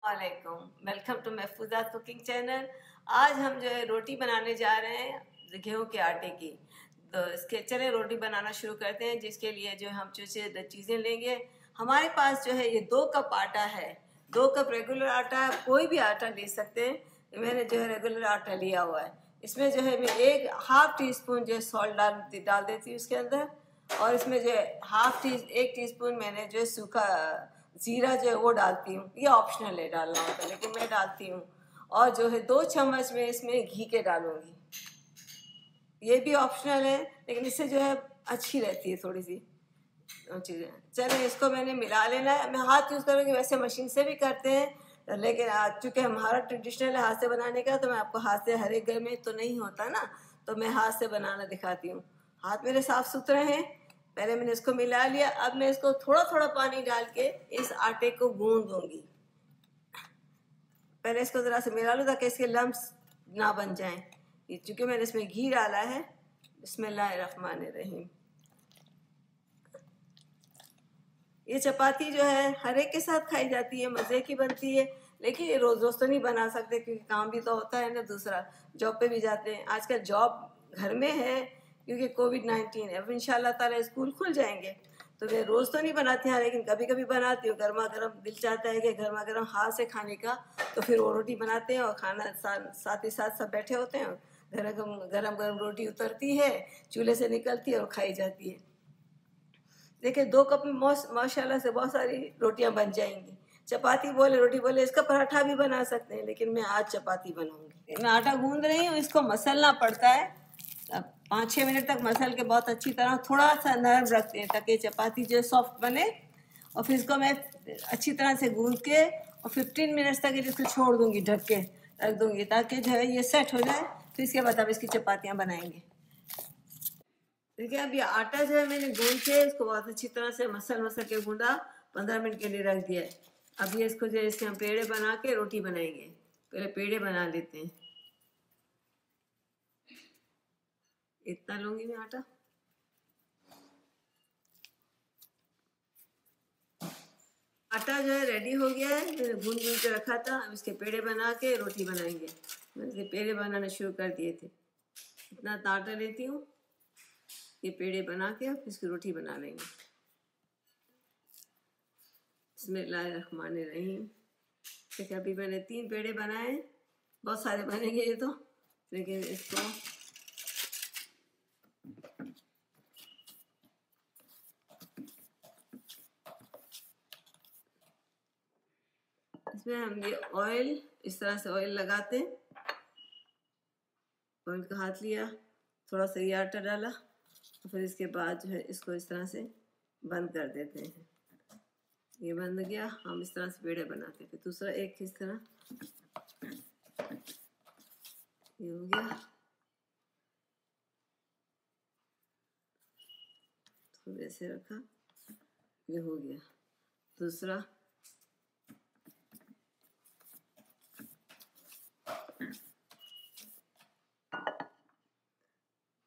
वालेकुम, welcome to महफूजा cooking channel. आज हम जो है रोटी बनाने जा रहे हैं गेहूं के आटे की। तो इसके चले रोटी बनाना शुरू करते हैं, जिसके लिए जो हम चीज़ें लेंगे। हमारे पास जो है ये 2 कप आटा है। 2 कप रेगुलर आटा, कोई भी आटा ले सकते हैं। मैंने जो है रेगुलर आटा लिया हुआ है। इसमें जो है मैं एक हाफ टी स्पून जो है सॉल्ट डाल देती हूँ उसके अंदर। और इसमें जो है 1 टीस्पून मैंने जो है सूखा ज़ीरा जो है वो डालती हूँ। ये ऑप्शनल है डालना होता है, लेकिन मैं डालती हूँ। और जो है 2 चम्मच में इसमें घी के डालूँगी। ये भी ऑप्शनल है, लेकिन इससे जो है अच्छी रहती है थोड़ी सी चीज़ें। चलिए, इसको मैंने मिला लेना है। मैं हाथ यूज़ करूँगी, वैसे मशीन से भी करते हैं, लेकिन चूँकि हमारा ट्रेडिशनल है हाथ से बनाने का, तो मैं आपको हाथ से, हर एक घर में तो नहीं होता ना, तो मैं हाथ से बनाना दिखाती हूँ। हाथ मेरे साफ़ सुथरे हैं। पहले मैंने इसको मिला लिया। अब मैं इसको थोड़ा थोड़ा पानी डाल के इस आटे को गूंद दूँगी। पहले इसको ज़रा से मिला लूँ ताकि इसके लम्स ना बन जाएं। ये चूँकि मैंने इसमें घी डाला है। बिस्मिल्लाहिर्रहमानिर्रहीम। ये चपाती जो है हर एक के साथ खाई जाती है, मज़े की बनती है। लेकिन ये रोज़ रोज़ तो नहीं बना सकते, क्योंकि काम भी तो होता है ना। दूसरा, जॉब पे भी जाते हैं। आजकल जॉब घर में है, क्योंकि कोविड-19 है। अब इंशाल्लाह ताला स्कूल खुल जाएंगे, तो मैं रोज़ तो नहीं बनाती हूँ, लेकिन कभी कभी बनाती हूँ। गर्मा गर्म दिल चाहता है कि गर्मा गर्म हाथ से खाने का, तो फिर वो रोटी बनाते हैं और खाना साथ ही साथ सब बैठे होते हैं। गरम गरम गरम रोटी उतरती है, चूल्हे से निकलती है और खाई जाती है। देखिए, 2 कप में माशाल्लाह से बहुत सारी रोटियां बन जाएंगी। चपाती बोले, रोटी बोले, इसका पराठा भी बना सकते हैं, लेकिन मैं आज चपाती बनाऊंगी। मैं आटा गूंद रही हूँ। इसको मसलना पड़ता है। अब 5-6 मिनट तक मसल के बहुत अच्छी तरह थोड़ा सा नरम रखते हैं, ताकि चपाती जो सॉफ्ट बने। और फिर इसको मैं अच्छी तरह से गूंद के और 15 मिनट्स तक इसको छोड़ दूंगी, ढक के रख दूंगी, ताकि जो है ये सेट हो जाए। फिर इसके बाद अब इसकी चपातियाँ बनाएंगे। देखिए, अब ये आटा जो है मैंने गूंद के इसको बहुत अच्छी तरह से मसल के गूंदा, 15 मिनट के लिए रख दिया है। अब ये इसको जो है इसके हम पेड़े बना के रोटी बनाएंगे। पहले पेड़े बना लेते हैं। इतना लूंगी मैं आटा। आटा जो है रेडी हो गया है, मैंने गूंद के रखा था। अब इसके पेड़े बना के रोटी बनाएंगे। मैंने इसके पेड़े बनाने शुरू कर दिए थे। इतना आटा लेती हूँ, ये पेड़े बना के फिर इसकी रोटी बना लेंगे। बिस्मिल्लाहिर्रहमानिर्रहीम। देखिए, अभी मैंने 3 पेड़े बनाए। बहुत सारे बनेंगे ये तो, लेकिन इसको इसमें हम ये ऑयल, इस तरह से ऑयल लगाते हैं। ऑयल का हाथ लिया, थोड़ा सा ये आटा डाला, और फिर इसके बाद जो है इसको इस तरह से बंद कर देते हैं। ये बंद गया। हम इस तरह से पेड़े बनाते हैं। फिर दूसरा एक इस तरह, ये हो गया। थोड़े से रखा, ये हो गया। दूसरा,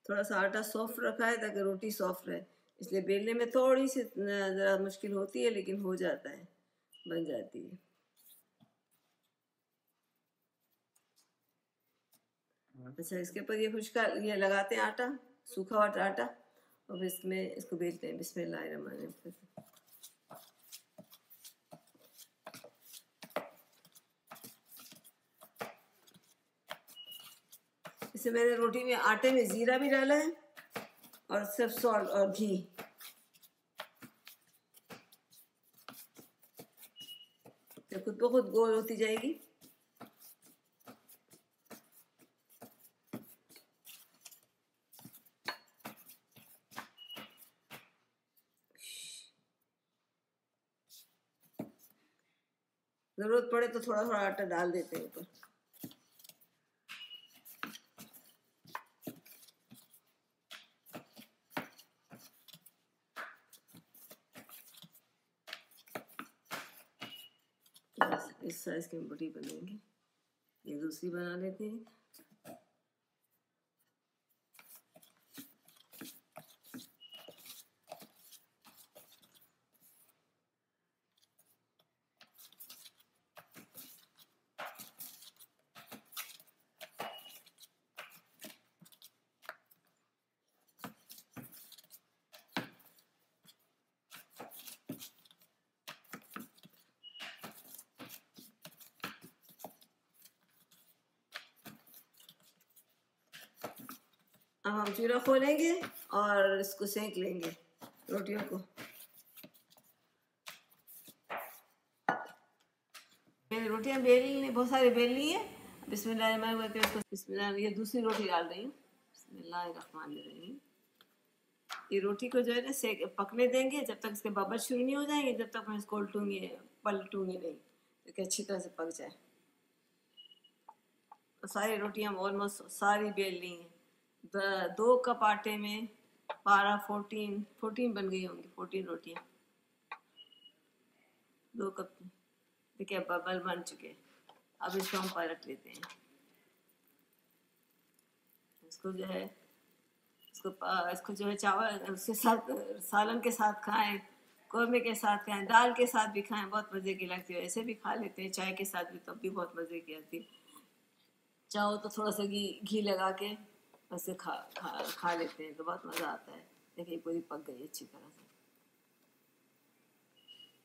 थोड़ा सा आटा सॉफ्ट रखा है ताकि रोटी सॉफ्ट रहे, इसलिए बेलने में थोड़ी सी ज़रा मुश्किल होती है, लेकिन हो जाता है, बन जाती है। अच्छा, इसके ऊपर ये खुशका ये लगाते हैं आटा, सूखा हुआ आटा, और इसमें इसको बेलते हैं। बिस्मिल्लाहिर्रहमानिर्रहीम। इसे मैंने रोटी में आटे में ज़ीरा भी डाला है, और सिर्फ सॉल्ट और घी। तो खुद ब खुद गोल होती जाएगी। ज़रूरत पड़े तो थोड़ा थोड़ा आटा डाल देते हैं ऊपर। इस साइज की रोटी बनेंगे। ये दूसरी बना लेते हैं। अब हम चूल्हा खोलेंगे और इसको सेंक लेंगे रोटियों को। मैंने रोटियां बेलनी बहुत सारी बेल ली है। बिस्मिल्लाहिर्रहमानिर्रहीम। इसको बिस्मिल्लाह, ये दूसरी रोटी डाल रही हूँ। बिस्मिल्लाहिर्रहमानिर्रहीम। ये रोटी को जो है ना सेक पकने देंगे जब तक इसके बबल शुरू नहीं हो जाएंगे, जब तक मैं इसको पलटूंगी नहीं, तो अच्छी तरह से पक जाए। तो सारी रोटियां ऑलमोस्ट सारी बेल ली हैं। 2 कप आटे में 14 बन गई होंगी, 14 रोटियां 2 कप। देखिए बबल बन चुके। अब इसको हम पलट लेते हैं। इसको जो है इसको जो है चावल उसके साथ सालन के साथ खाएं, कौरमे के साथ खाएं, दाल के साथ भी खाएं, बहुत मज़े की लगती है। ऐसे भी खा लेते हैं चाय के साथ भी, तब भी बहुत मज़े की आती है। चाहो तो थोड़ा सा घी लगा के वैसे खा लेते हैं तो बहुत मज़ा आता है। देखिए पूरी पक गई अच्छी तरह से।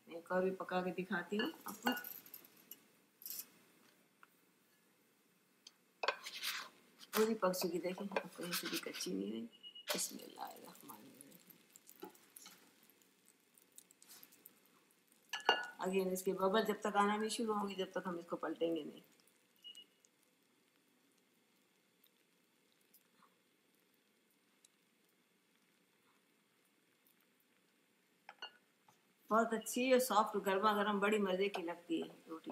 मैं एक और भी पका के दिखाती हूँ आपको। पूरी पक चुकी, देखिए आपको ऐसे भी कच्ची नहीं रही। बिस्मिल्लाहिर्रहमानिर्रहीम। अगेन इसके बबल जब तक आना नहीं शुरू होंगे जब तक हम इसको पलटेंगे नहीं। बहुत अच्छी और सॉफ्ट गर्मा गर्म बड़ी मज़े की लगती है रोटी।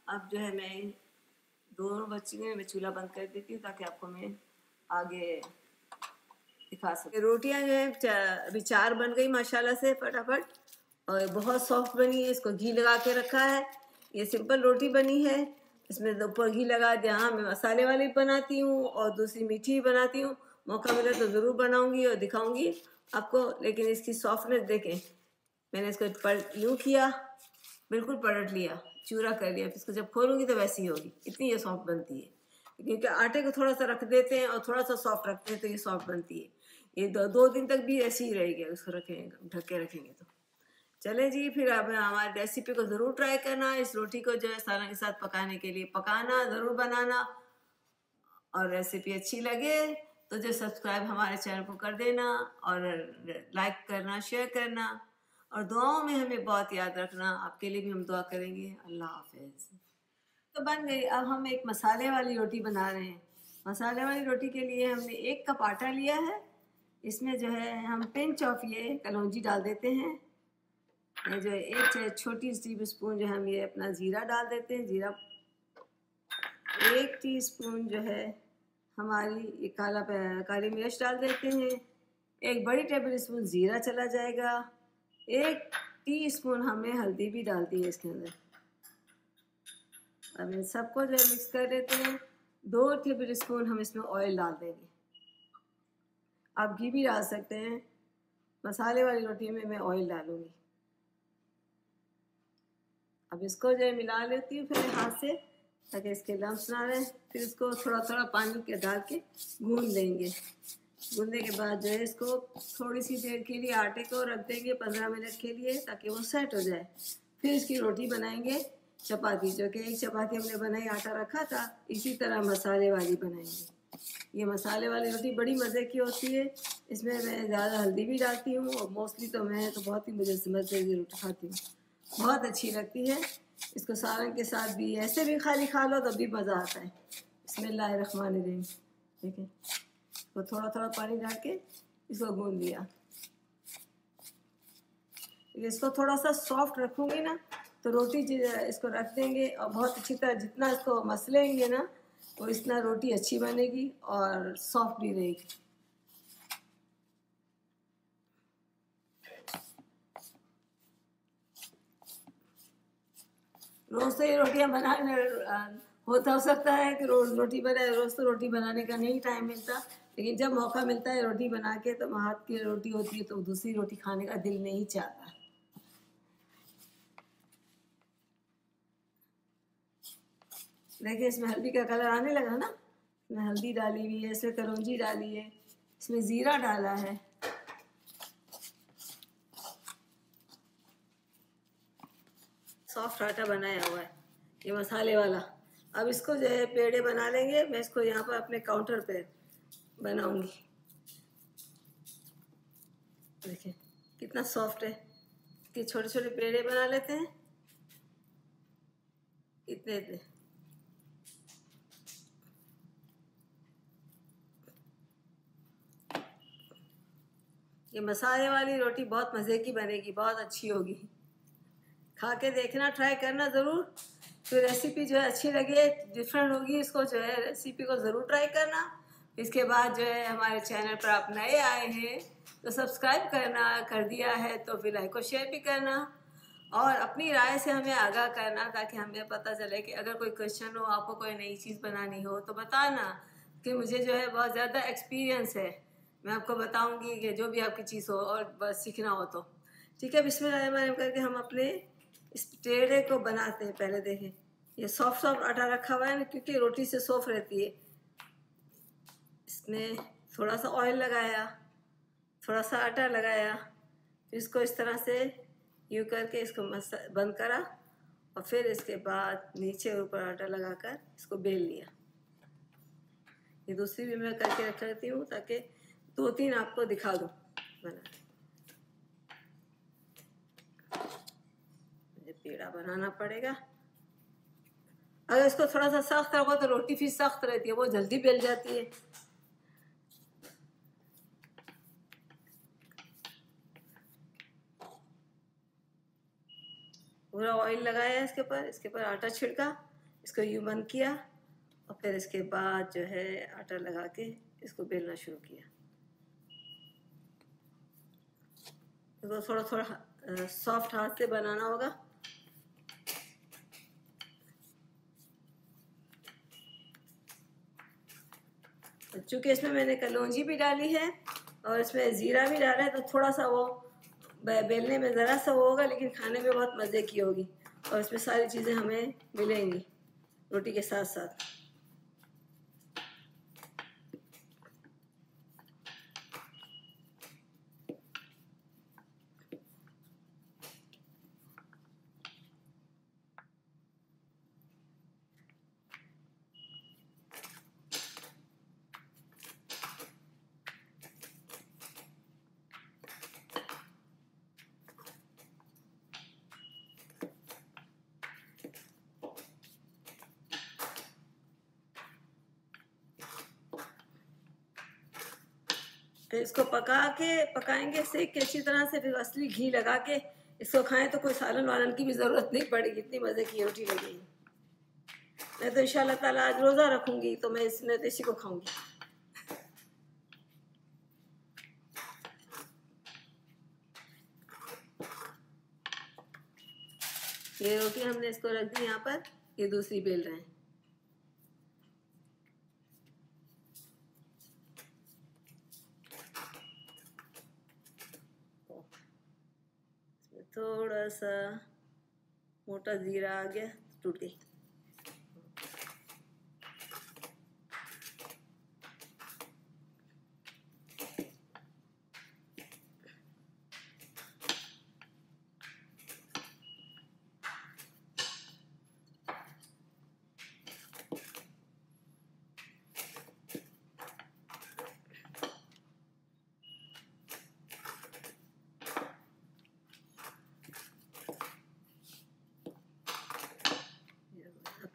अब जो है मैं दोनों बच्ची में मैं चूल्हा बंद कर देती हूँ ताकि आपको मैं आगे दिखा सकूँ। रोटियां जो है अभी 4 बन गई माशाल्लाह से फटाफट, और बहुत सॉफ्ट बनी है। इसको घी लगा के रखा है। ये सिंपल रोटी बनी है। इसमें ऊपर घी लगा दिया। हाँ, मैं मसाले वाली बनाती हूँ और दूसरी मीठी बनाती हूँ। मौका मिले तो ज़रूर बनाऊँगी और दिखाऊँगी आपको। लेकिन इसकी सॉफ्टनेस देखें, मैंने इसको यूँ किया, बिल्कुल पलट लिया, चूरा कर लिया। इसको जब खोलूँगी तो वैसी होगी, इतनी ये सॉफ्ट बनती है। क्योंकि आटे को थोड़ा सा रख देते हैं और थोड़ा सा सॉफ्ट रखते हैं तो ये सॉफ्ट बनती है। ये 2 दिन तक भी ऐसी ही रहेगी उसको रखेंगे, ढक के रखेंगे तो। चले जी, फिर अब हमारी रेसिपी को ज़रूर ट्राई करना। इस रोटी को जो है सालन के साथ पकाने के लिए पकाना, ज़रूर बनाना। और रेसिपी अच्छी लगे तो जो सब्सक्राइब हमारे चैनल को कर देना और लाइक करना, शेयर करना, और दुआओं में हमें बहुत याद रखना। आपके लिए भी हम दुआ करेंगे। अल्लाह हाफिज़। तो बन गई। अब हम एक मसाले वाली रोटी बना रहे हैं। मसाले वाली रोटी के लिए हमने 1 कप आटा लिया है। इसमें जो है हम पिंच ऑफ ये कलौंजी डाल देते हैं। ये जो 1 छोटी टीस्पून जो है हम ये अपना ज़ीरा डाल देते हैं। ज़ीरा 1 टीस्पून जो है हमारी ये काली मिर्च डाल देते हैं। 1 बड़ी टेबल स्पून ज़ीरा चला जाएगा। 1 टीस्पून हमने हल्दी भी डाल दी है इसके अंदर। अब इन सबको जो है मिक्स कर देते हैं। 2 टेबल स्पून हम इसमें ऑयल डाल देंगे। आप घी भी डाल सकते हैं। मसाले वाली रोटी में मैं ऑयल डालूंगी। अब इसको जो है मिला लेती हूँ फिर हाथ से ताकि इसके लम्स ना रहे। फिर इसको थोड़ा थोड़ा पानी के डाल के गूंद लेंगे। गूंदने के बाद जो है इसको थोड़ी सी देर के लिए आटे को रख देंगे 15 मिनट के लिए ताकि वो सेट हो जाए। फिर इसकी रोटी बनाएंगे चपाती, जो कि 1 चपाती हमने बनाई आटा रखा था, इसी तरह मसाले वाली बनाएंगे। ये मसाले वाली रोटी बड़ी मज़े की होती है। इसमें मैं ज़्यादा हल्दी भी डालती हूँ और मोस्टली तो मैं तो बहुत ही मज़े की रोटी खाती हूँ, बहुत अच्छी लगती है। इसको सालन के साथ भी ऐसे भी खाली खा लो तब भी मज़ा आता है। बिस्मिल्लाहिर्रहमानिर्रहीम। देखिए तो थोड़ा थोड़ा पानी डाल के इसको गूंद लिया। इसको थोड़ा सा सॉफ्ट रखूँगी ना तो रोटी इसको रख देंगे और बहुत अच्छी तरह जितना इसको मसलेंगे ना तो इतना रोटी अच्छी बनेगी और सॉफ्ट भी रहेगी। रोज़ तो ये रोटियाँ बनाने हो सकता है कि रोज़ रोटी बनाए। रोज़ तो रोटी बनाने का नहीं टाइम मिलता, लेकिन जब मौका मिलता है रोटी बना के तो हाथ की रोटी होती है तो दूसरी रोटी खाने का दिल नहीं चाहता। देखिए इसमें हल्दी का कलर आने लगा ना, इसमें हल्दी डाली हुई है, इसमें कलौंजी डाली है, इसमें ज़ीरा डाला है। सॉफ्ट आटा बनाया हुआ है ये मसाले वाला। अब इसको जो है पेड़े बना लेंगे। मैं इसको यहाँ पर अपने काउंटर पे बनाऊंगी। देखिए कितना सॉफ्ट है कि छोटे छोटे पेड़े बना लेते हैं, इतने इतने। ये मसाले वाली रोटी बहुत मज़े की बनेगी, बहुत अच्छी होगी। खा के देखना, ट्राई करना ज़रूर। तो रेसिपी जो है अच्छी लगे, डिफरेंट होगी, इसको जो है रेसिपी को ज़रूर ट्राई करना। इसके बाद जो है हमारे चैनल पर आप नए आए हैं तो सब्सक्राइब करना, कर दिया है तो फिर लाइक और शेयर भी करना, और अपनी राय से हमें आगाह करना, ताकि हमें पता चले कि अगर कोई क्वेश्चन हो, आपको कोई नई चीज़ बनानी हो तो बताना, कि मुझे जो है बहुत ज़्यादा एक्सपीरियंस है। मैं आपको बताऊंगी कि जो भी आपकी चीज़ हो और बस सीखना हो तो। ठीक है, बिस्मिल्लाह करके हम अपने इस पेड़े को बनाते हैं। पहले देखें ये सॉफ्ट सॉफ्ट आटा रखा हुआ है ना, क्योंकि रोटी से सॉफ्ट रहती है। इसमें थोड़ा सा ऑयल लगाया, थोड़ा सा आटा लगाया, फिर इसको इस तरह से यूँ करके इसको बंद करा, और फिर इसके बाद नीचे ऊपर आटा लगाकर इसको बेल लिया। ये दूसरी भी मैं करके रख लेती हूँ ताकि 2-3 आपको दिखा दूँ बना। मुझे पेड़ा बनाना पड़ेगा। अगर इसको थोड़ा सा सख्त रखो तो रोटी फिर सख्त रहती है, वो जल्दी बेल जाती है। पूरा ऑयल लगाया इसके ऊपर आटा छिड़का, इसको यूँ बंद किया, और फिर इसके बाद जो है आटा लगा के इसको बेलना शुरू किया। इसको थोड़ा थोड़ा सॉफ्ट हाथ से बनाना होगा। चूँकि इसमें मैंने कलौंजी भी डाली है और इसमें ज़ीरा भी डाला है, तो थोड़ा सा वो बेलने में ज़रा सा वो होगा, लेकिन खाने में बहुत मज़े की होगी, और इसमें सारी चीज़ें हमें मिलेंगी रोटी के साथ साथ। फिर इसको पकाएंगे सेक के अच्छी तरह से, फिर असली घी लगा के इसको खाएं तो कोई सालन वालन की भी ज़रूरत नहीं पड़ेगी, इतनी मज़े की रोटी लगेगी। मैं तो इंशाल्लाह ताला आज रोज़ा रखूँगी तो मैं इसमें इसी को खाऊँगी। ये रोटी हमने इसको रख दी यहाँ पर, ये दूसरी बेल रहे हैं। थोड़ा सा मोटा जीरा आ गया, टूट गई।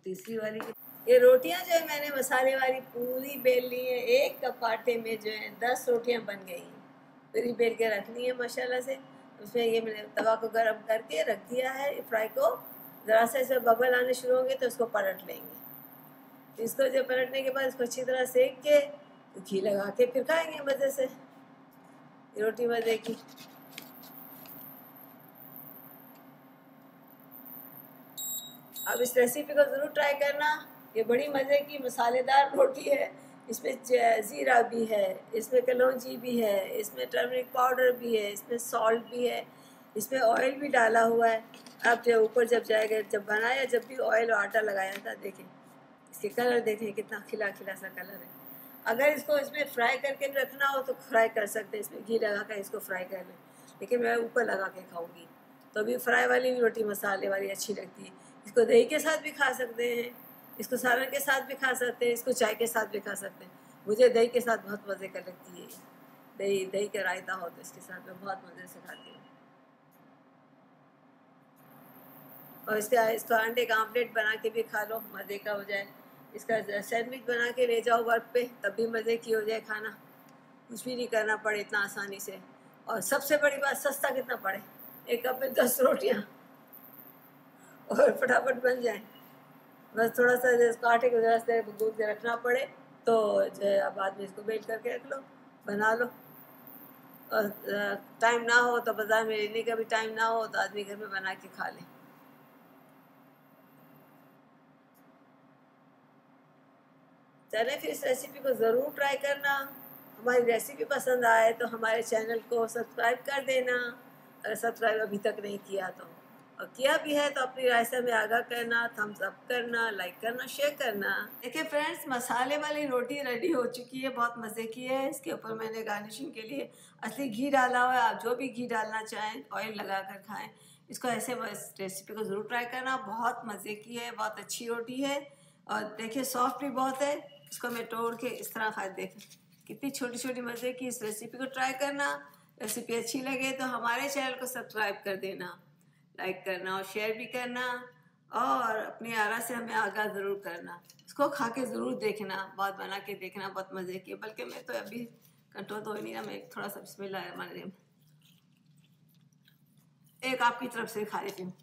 तीसरी वाली ये रोटियां जो है मैंने मसाले वाली पूरी बेल ली है। एक कप आटे में जो है 10 रोटियां बन गई, पूरी बेल के रख ली है माशाल्लाह से। उसमें ये मैंने तवा को गर्म करके रख दिया है, फ्राई को। ज़रा सा इसमें बबल आने शुरू होंगे तो इसको पलट लेंगे। इसको जब पलटने के बाद इसको अच्छी तरह सेक के घी लगा के फिर खाएंगे मज़े से रोटी मज़े की। अब इस रेसिपी को ज़रूर ट्राई करना। ये बड़ी मज़े की मसालेदार रोटी है। इसमें ज़ीरा भी है, इसमें कलौंजी भी है, इसमें टर्मरिक पाउडर भी है, इसमें सॉल्ट भी है, इसमें ऑयल भी डाला हुआ है। अब जो ऊपर जब जाएगा, जब बनाया जब भी ऑयल और आटा लगाया था, देखें इसके कलर देखें कितना खिला खिला सा कलर है। अगर इसको इसमें फ्राई करके भी रखना हो तो फ्राई कर सकते हैं, इसमें घी लगा कर इसको फ्राई कर लें, लेकिन मैं ऊपर लगा के खाऊंगी। तो अभी फ्राई वाली भी रोटी मसाले वाली अच्छी लगती है। इसको दही के साथ भी खा सकते हैं, इसको सालन के साथ भी खा सकते हैं, इसको चाय के साथ भी खा सकते हैं। मुझे दही के साथ बहुत मज़े का लगती है। दही दही का रायता हो तो इसके साथ मैं बहुत मज़े से खाती हूँ। और इसको अंडे का आमलेट बना के भी खा लो, मज़े का हो जाए। इसका सैंडविच बना के ले जाओ वर्क पे, तब भी मज़े की हो जाए खाना, कुछ भी नहीं करना पड़े इतना आसानी से। और सबसे बड़ी बात, सस्ता कितना पड़े, एक कप में 10 रोटियाँ और फटाफट बन जाए। बस थोड़ा सा इसको आटे को ज़रा से गूँथ के रखना पड़े तो जो है बाद में इसको बेल करके रख लो, बना लो। और टाइम ना हो तो बाज़ार में लेने का भी टाइम ना हो तो आदमी घर में बना के खा ले। चले फिर इस रेसिपी को ज़रूर ट्राई करना। हमारी रेसिपी पसंद आए तो हमारे चैनल को सब्सक्राइब कर देना, अगर सब्सक्राइब अभी तक नहीं किया तो। और किया भी है तो अपनी राय से हमें आगाह करना, थम्स अप करना, लाइक करना, शेयर करना। देखिए फ्रेंड्स, मसाले वाली रोटी रेडी हो चुकी है, बहुत मज़े की है। इसके ऊपर मैंने गार्निशिंग के लिए असली घी डाला हुआ है। आप जो भी घी डालना चाहें ऑयल लगा कर खाएँ। इसको ऐसे इस रेसिपी को ज़रूर ट्राई करना, बहुत मज़े की है, बहुत अच्छी रोटी है। और देखिए सॉफ्ट भी बहुत है। इसको मैं तोड़ के इस तरह खा, देखें कितनी छोटी छोटी मज़े की। इस रेसिपी को ट्राई करना। रेसिपी अच्छी लगे तो हमारे चैनल को सब्सक्राइब कर देना, लाइक करना और शेयर भी करना, और अपनी आरा से हमें आगाह ज़रूर करना। इसको खा के ज़रूर देखना, बहुत बना के देखना, बहुत मज़े की। बल्कि मैं तो अभी कंट्रोल तो हो नहीं रहा, मैं थोड़ा सा बिस्मिल्लाह एक आपकी तरफ से खा लेती हूँ।